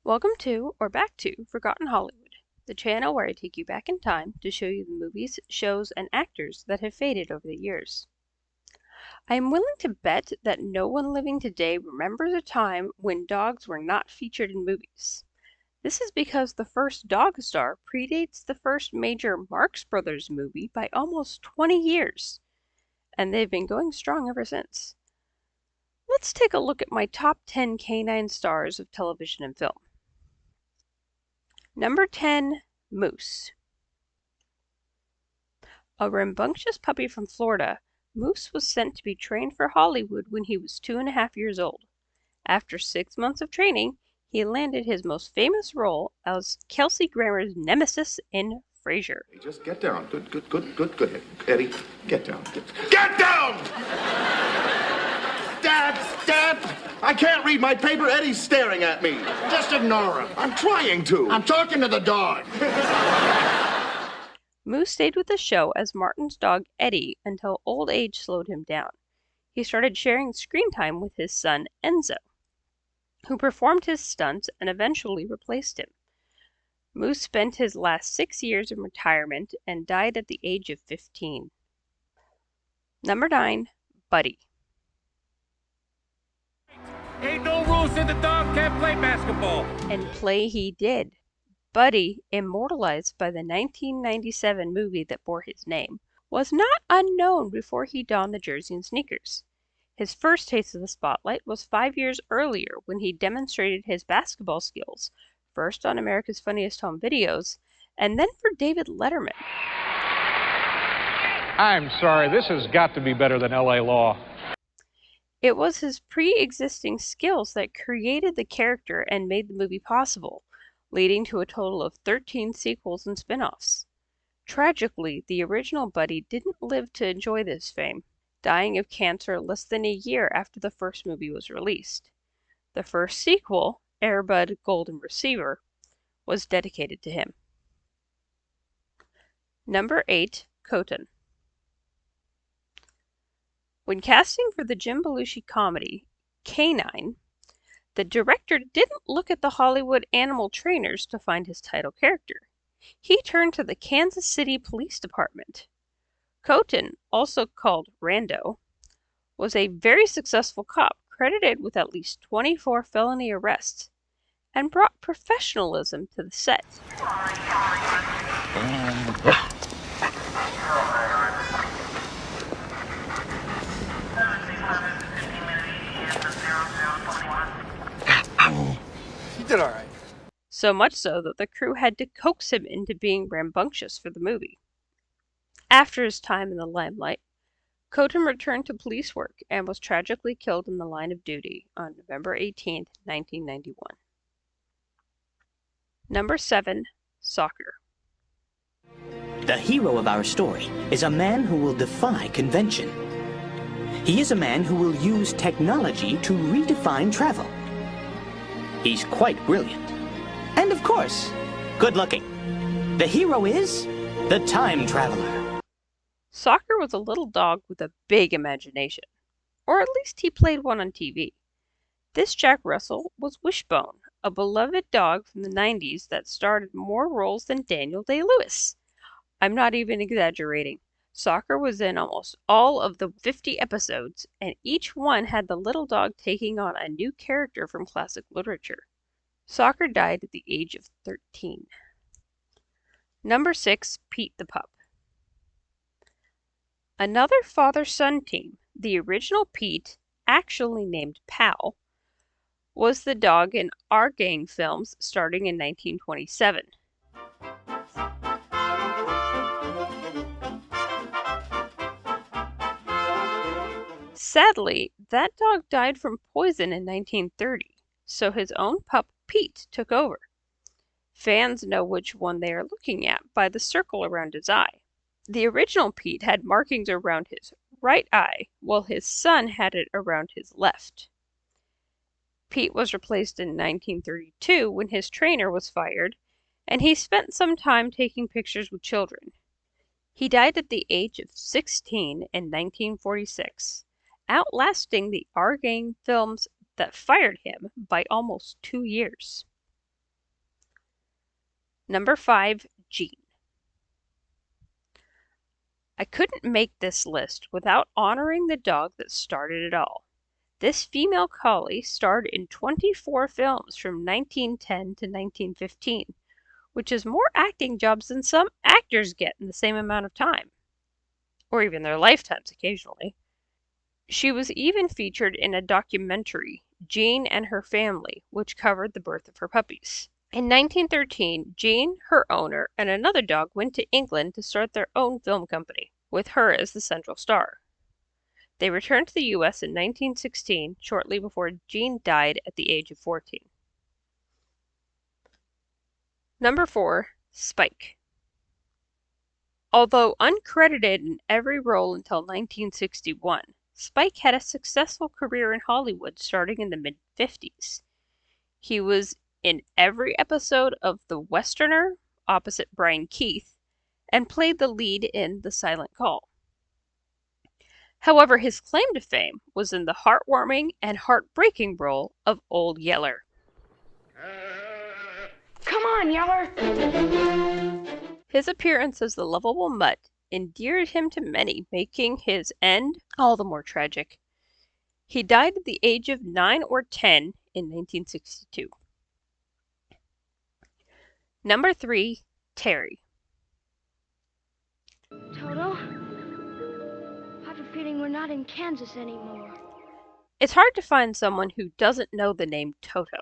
Welcome to, or back to, Forgotten Hollywood, the channel where I take you back in time to show you the movies, shows, and actors that have faded over the years. I am willing to bet that no one living today remembers a time when dogs were not featured in movies. This is because the first dog star predates the first major Marx Brothers movie by almost 20 years, and they've been going strong ever since. Let's take a look at my top 10 canine stars of television and film. Number 10, Moose. A rambunctious puppy from Florida, Moose was sent to be trained for Hollywood when he was 2.5 years old. After 6 months of training, he landed his most famous role as Kelsey Grammer's nemesis in Frasier. Just get down. Good. Eddie, get down. Get down! Dad! I can't read my paper. Eddie's staring at me. Just ignore him. I'm trying to. I'm talking to the dog. Moose stayed with the show as Martin's dog Eddie until old age slowed him down. He started sharing screen time with his son Enzo, who performed his stunts and eventually replaced him. Moose spent his last 6 years in retirement and died at the age of 15. Number 9, Buddy. Ain't no rules that the dog can't play basketball. And play he did. Buddy, immortalized by the 1997 movie that bore his name, was not unknown before he donned the jersey and sneakers. His first taste of the spotlight was 5 years earlier when he demonstrated his basketball skills, first on America's Funniest Home Videos, and then for David Letterman. I'm sorry, this has got to be better than LA Law. It was his pre-existing skills that created the character and made the movie possible, leading to a total of 13 sequels and spin-offs. Tragically, the original Buddy didn't live to enjoy this fame, dying of cancer less than a year after the first movie was released. The first sequel, Air Bud Golden Receiver, was dedicated to him. Number 8, Coton. When casting for the Jim Belushi comedy, Canine, the director didn't look at the Hollywood animal trainers to find his title character. He turned to the Kansas City Police Department. Coton, also called Rando, was a very successful cop credited with at least 24 felony arrests and brought professionalism to the set. You did all right. So much so that the crew had to coax him into being rambunctious for the movie. After his time in the limelight, Coton returned to police work and was tragically killed in the line of duty on November 18, 1991. Number 7, Soccer. The hero of our story is a man who will defy convention. He is a man who will use technology to redefine travel. He's quite brilliant. And of course, good looking. The hero is the time traveler. Soccer was a little dog with a big imagination, or at least he played one on TV. This Jack Russell was Wishbone, a beloved dog from the 90s that starred in more roles than Daniel Day-Lewis. I'm not even exaggerating. Soccer was in almost all of the 50 episodes, and each one had the little dog taking on a new character from classic literature. Soccer died at the age of 13. Number 6, Pete the Pup. Another father-son team, the original Pete, actually named Pal, was the dog in Our Gang films starting in 1927. Sadly, that dog died from poison in 1930, so his own pup Pete took over. Fans know which one they are looking at by the circle around his eye. The original Pete had markings around his right eye, while his son had it around his left. Pete was replaced in 1932 when his trainer was fired, and he spent some time taking pictures with children. He died at the age of 16 in 1946, outlasting the Our Gang films that fired him by almost 2 years. Number 5, Jean. I couldn't make this list without honoring the dog that started it all. This female collie starred in 24 films from 1910 to 1915, which is more acting jobs than some actors get in the same amount of time, or even their lifetimes occasionally. She was even featured in a documentary, Jean and Her Family, which covered the birth of her puppies. In 1913, Jean, her owner, and another dog went to England to start their own film company, with her as the central star. They returned to the US in 1916, shortly before Jean died at the age of 14. Number 4, Spike. Although uncredited in every role until 1961, Spike had a successful career in Hollywood starting in the mid-50s. He was in every episode of The Westerner, opposite Brian Keith, and played the lead in The Silent Call. However, his claim to fame was in the heartwarming and heartbreaking role of Old Yeller. Come on, Yeller! His appearance as the lovable mutt endeared him to many, making his end all the more tragic. He died at the age of 9 or 10 in 1962. Number 3, Terry. Toto? I have a feeling we're not in Kansas anymore. It's hard to find someone who doesn't know the name Toto,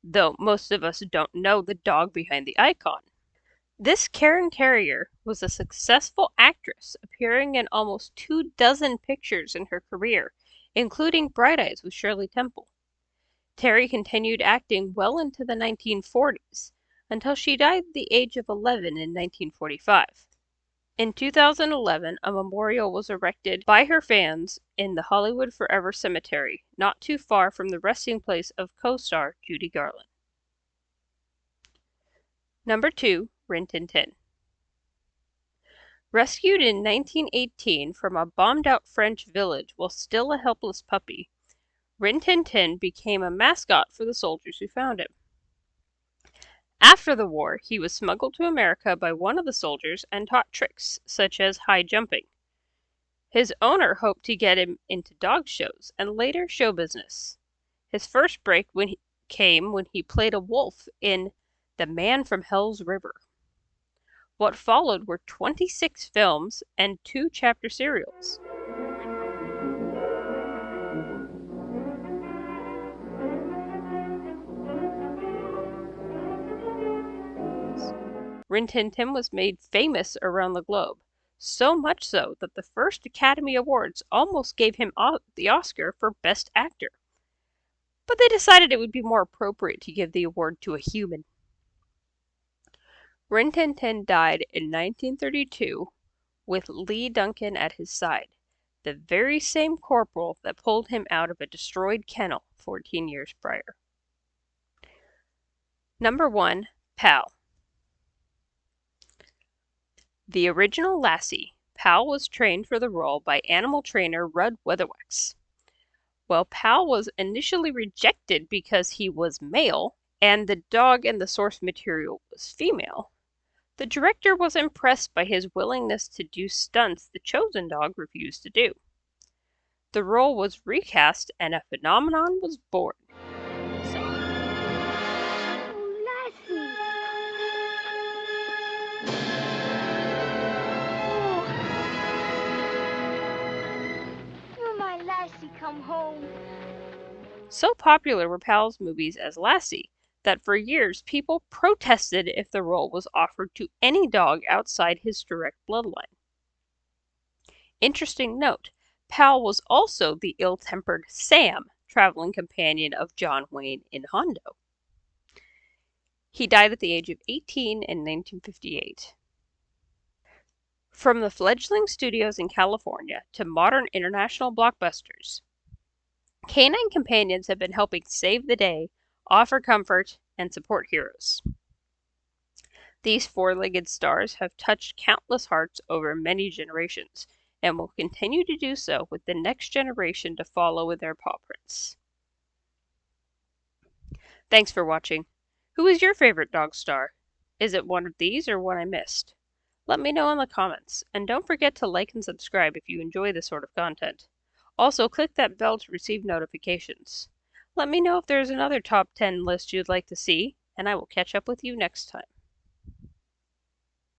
though most of us don't know the dog behind the icon. This Cairn Terrier was a successful actress, appearing in almost 24 pictures in her career, including Bright Eyes with Shirley Temple. Terry continued acting well into the 1940s, until she died at the age of 11 in 1945. In 2011, a memorial was erected by her fans in the Hollywood Forever Cemetery, not too far from the resting place of co-star Judy Garland. Number 2, Rin Tin Tin. Rescued in 1918 from a bombed-out French village while still a helpless puppy, Rin Tin Tin became a mascot for the soldiers who found him. After the war, he was smuggled to America by one of the soldiers and taught tricks, such as high jumping. His owner hoped to get him into dog shows and later show business. His first break came when he played a wolf in The Man from Hell's River. What followed were 26 films and 2 chapter serials. Rin Tin Tin was made famous around the globe, so much so that the first Academy Awards almost gave him the Oscar for Best Actor. But they decided it would be more appropriate to give the award to a human. Rin Tin Tin died in 1932 with Lee Duncan at his side, the very same corporal that pulled him out of a destroyed kennel 14 years prior. Number 1, Pal. The original Lassie, Pal was trained for the role by animal trainer Rudd Weatherwax. While Pal was initially rejected because he was male and the dog in the source material was female, the director was impressed by his willingness to do stunts the chosen dog refused to do. The role was recast and a phenomenon was born. Come home. So popular were Pal's movies as Lassie that for years people protested if the role was offered to any dog outside his direct bloodline. Interesting note, Pal was also the ill-tempered Sam, traveling companion of John Wayne in Hondo. He died at the age of 18 in 1958. From the fledgling studios in California to modern international blockbusters, canine companions have been helping save the day, offer comfort, and support heroes. These four-legged stars have touched countless hearts over many generations, and will continue to do so with the next generation to follow in their paw prints. Thanks for watching. Who is your favorite dog star? Is it one of these or one I missed? Let me know in the comments, and don't forget to like and subscribe if you enjoy this sort of content. Also, click that bell to receive notifications. Let me know if there's another top 10 list you'd like to see, and I will catch up with you next time.